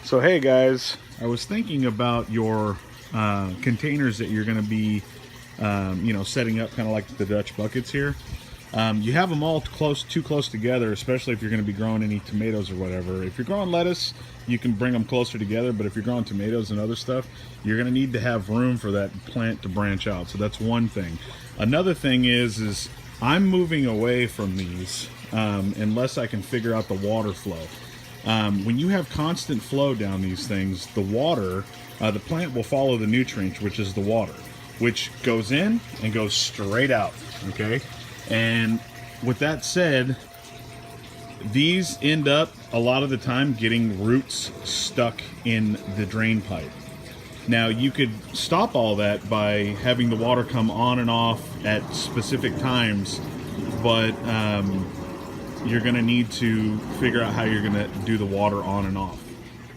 So hey guys, I was thinking about your containers that you're going to be, setting up kind of like the Dutch buckets here. You have them all too close together, especially if you're going to be growing any tomatoes or whatever. If you're growing lettuce, you can bring them closer together, but if you're growing tomatoes and other stuff, you're going to need to have room for that plant to branch out. So that's one thing. Another thing is I'm moving away from these unless I can figure out the water flow. When you have constant flow down these things, the water, the plant will follow the nutrients, which is the water, which goes in and goes straight out, okay? And with that said, these end up a lot of the time getting roots stuck in the drain pipe. Now you could stop all that by having the water come on and off at specific times, but you're going to need to figure out how you're going to do the water on and off.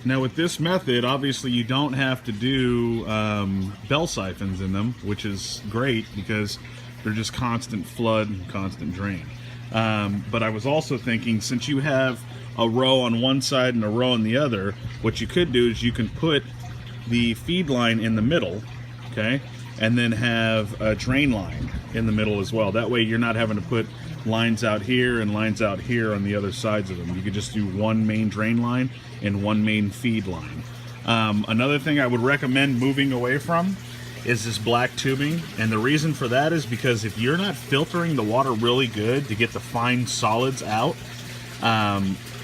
Now with this method, obviously you don't have to do bell siphons in them, which is great because they're just constant flood and constant drain. But I was also thinking, since you have a row on one side and a row on the other, what you could do is you can put the feed line in the middle, okay, and then have a drain line in the middle as well. That way you're not having to put lines out here and lines out here on the other sides of them. You could just do one main drain line and one main feed line. Another thing I would recommend moving away from is this black tubing, and the reason for that is because if you're not filtering the water really good to get the fine solids out,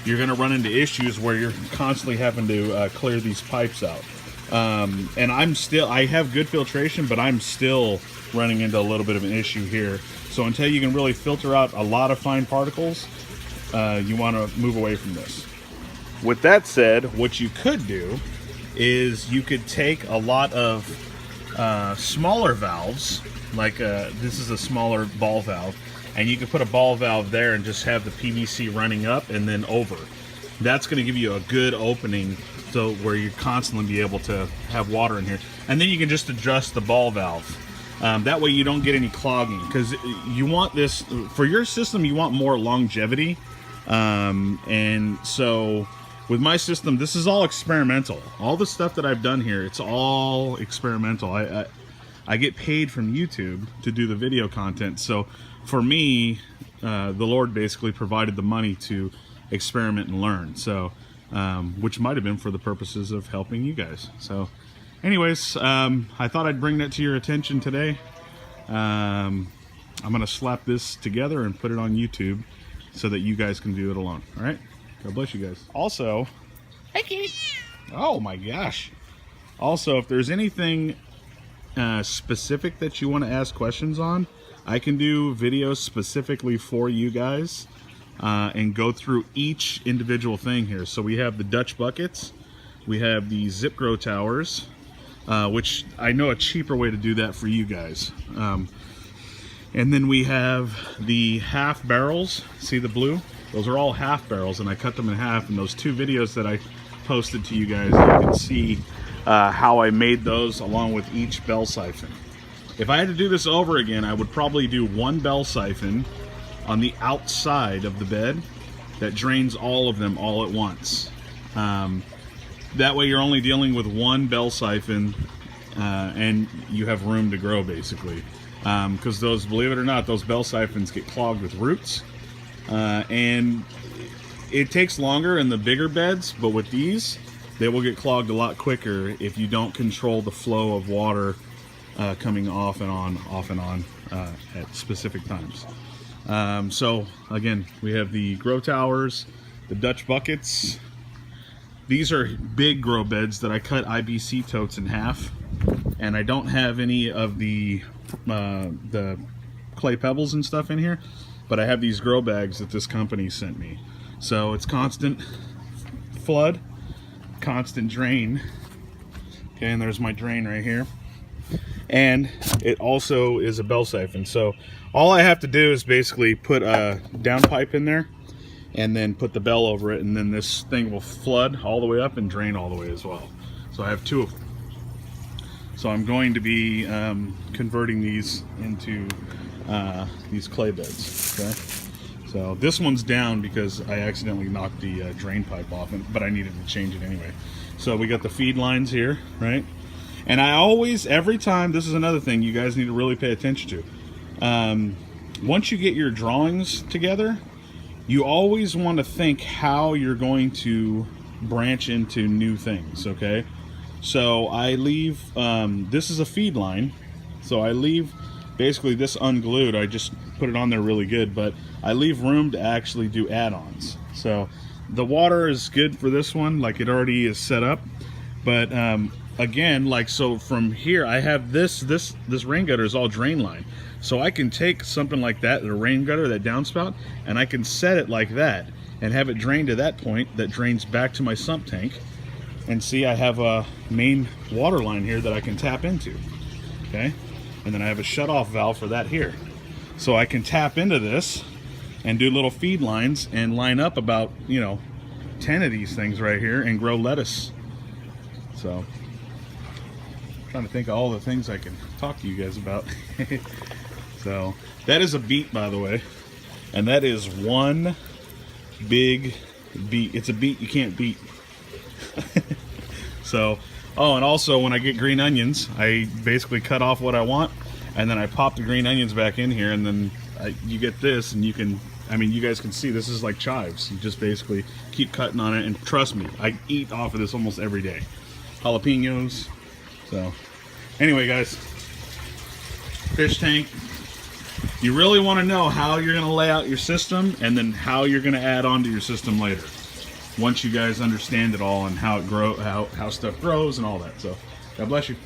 you're going to run into issues where you're constantly having to clear these pipes out. And I have good filtration, but I'm still running into a little bit of an issue here. So until you can really filter out a lot of fine particles, you want to move away from this. With that said, what you could do is you could take a lot of smaller valves, like this is a smaller ball valve, and you could put a ball valve there and just have the PVC running up and then over. That's going to give you a good opening so where you constantly be able to have water in here, and then you can just adjust the ball valve. That way you don't get any clogging, because you want this for your system. You want more longevity, and so with my system, this is all experimental. All the stuff that I've done here, it's all experimental. I get paid from YouTube to do the video content, so for me, the Lord basically provided the money to experiment and learn. So, which might have been for the purposes of helping you guys. So, anyways, I thought I'd bring that to your attention today. I'm gonna slap this together and put it on YouTube so that you guys can do it alone. All right. God bless you guys. Also, hey kitty. Oh my gosh. Also, if there's anything specific that you want to ask questions on, I can do videos specifically for you guys and go through each individual thing here. So we have the Dutch buckets, we have the zip grow towers, which I know a cheaper way to do that for you guys. And then we have the half barrels. See the blue? Those are all half barrels, and I cut them in half. And those two videos that I posted to you guys, you can see how I made those along with each bell siphon. If I had to do this over again, I would probably do one bell siphon on the outside of the bed that drains all of them all at once. That way you're only dealing with one bell siphon and you have room to grow, basically. Because those, believe it or not, those bell siphons get clogged with roots. And it takes longer in the bigger beds, but with these, they will get clogged a lot quicker if you don't control the flow of water coming off and on at specific times. So again, we have the grow towers, the Dutch buckets. These are big grow beds that I cut IBC totes in half, and I don't have any of the clay pebbles and stuff in here, but I have these grow bags that this company sent me. So it's constant flood, constant drain. Okay, and there's my drain right here. And it also is a bell siphon. So all I have to do is basically put a downpipe in there and then put the bell over it, and then this thing will flood all the way up and drain all the way as well. So I have two of them. So I'm going to be converting these into these clay beds. Okay. So this one's down because I accidentally knocked the drain pipe off, but I needed to change it anyway. So we got the feed lines here, right? And I always, every time, this is another thing you guys need to really pay attention to. Once you get your drawings together, you always want to think how you're going to branch into new things, okay? So I leave, this is a feed line, so I leave basically this unglued. I just put it on there really good, but I leave room to actually do add-ons. So the water is good for this one, like it already is set up, but again, like, so from here I have this rain gutter is all drain line, so I can take something like that, the rain gutter, that downspout, and I can set it like that and have it drain to that point that drains back to my sump tank. And see, I have a main water line here that I can tap into, okay? And then I have a shut-off valve for that here. So I can tap into this and do little feed lines and line up about, you know, 10 of these things right here and grow lettuce. So, I'm trying to think of all the things I can talk to you guys about. So, that is a beet, by the way. And that is one big beet. It's a beet you can't beat. So, oh, and also when I get green onions, I basically cut off what I want, and then I pop the green onions back in here, and then you get this, and you can, I mean, you guys can see this is like chives. You just basically keep cutting on it, and trust me, I eat off of this almost every day. Jalapenos. So, anyway, guys, fish tank. You really want to know how you're going to lay out your system, and then how you're going to add on to your system later, once you guys understand it all and how it how stuff grows and all that. So God bless you.